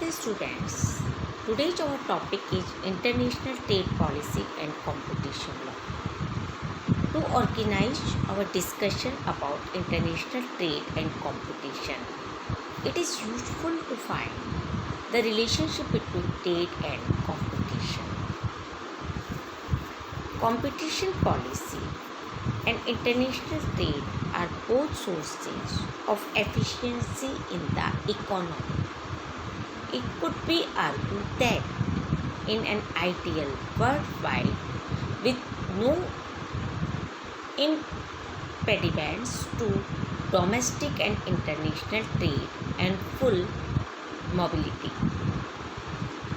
Namaste students. Today's our topic is international trade policy and competition law. To organize our discussion about international trade and competition, it is useful to find the relationship between trade and competition. Competition policy and international trade are both sources of efficiency in the economy. It could be argued that in an ideal worldwide with no impediments to domestic and international trade and full mobility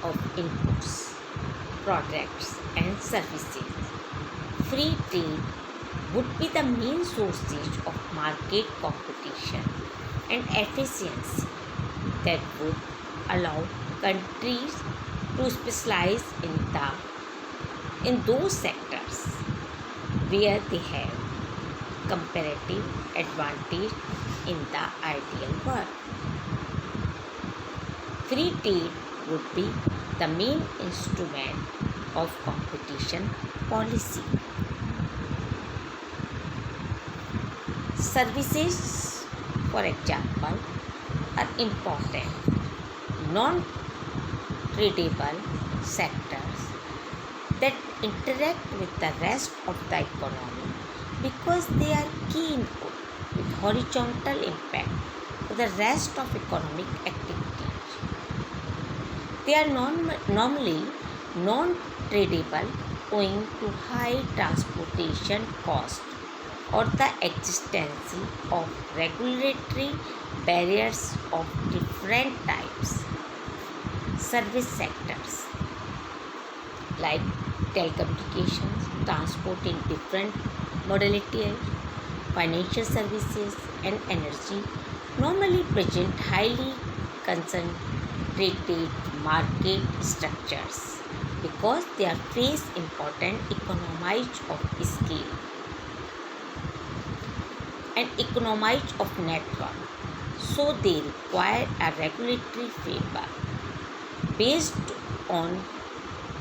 of inputs, products and services, free trade would be the main sources of market competition and efficiency that would allow countries to specialize in those sectors where they have comparative advantage in the ideal world. Free trade would be the main instrument of competition policy. Services, for example, are important non-tradable sectors that interact with the rest of the economy because they are key input with horizontal impact to the rest of economic activities. They are normally non-tradable owing to high transportation costs or the existence of regulatory barriers of different types. Service sectors like telecommunications, transport in different modalities, financial services and energy normally present highly concentrated market structures because they are face important economies of scale and economies of network, so they require a regulatory framework based on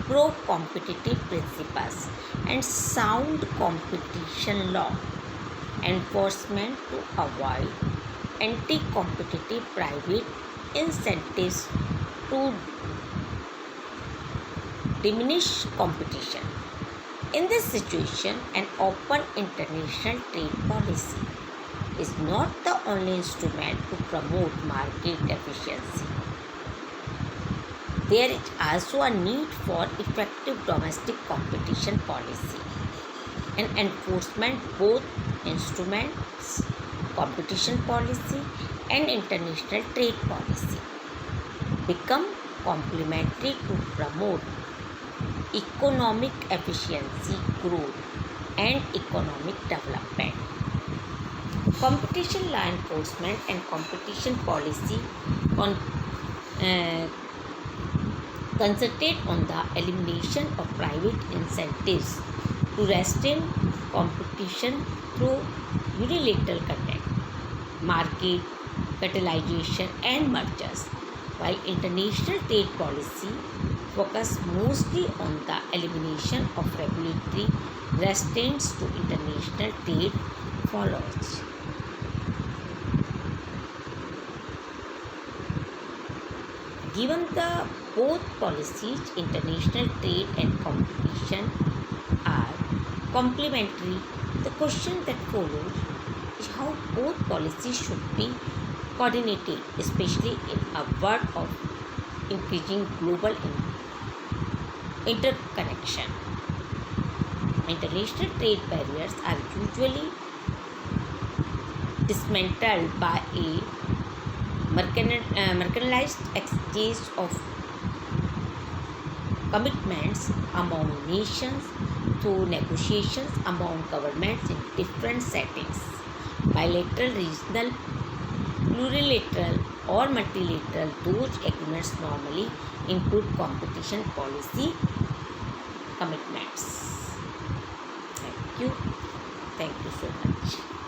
pro-competitive principles and sound competition law enforcement to avoid anti-competitive private incentives to diminish competition. In this situation, an open international trade policy is not the only instrument to promote market efficiency. There is also a need for effective domestic competition policy and enforcement. Both instruments, competition policy and international trade policy, become complementary to promote economic efficiency, growth and economic development. Competition law enforcement and competition policy concentrate on the elimination of private incentives to restrain competition through unilateral conduct, market catalyzation and mergers, while international trade policy focus mostly on the elimination of regulatory restraints to international trade follows. Given the both policies, international trade and competition are complementary, the question that follows is how both policies should be coordinated, especially in a world of increasing global interconnection. International trade barriers are usually dismantled by a marginalized exchange of commitments among nations through negotiations among governments in different settings. Bilateral, regional, plurilateral or multilateral, those agreements normally include competition policy commitments. Thank you so much.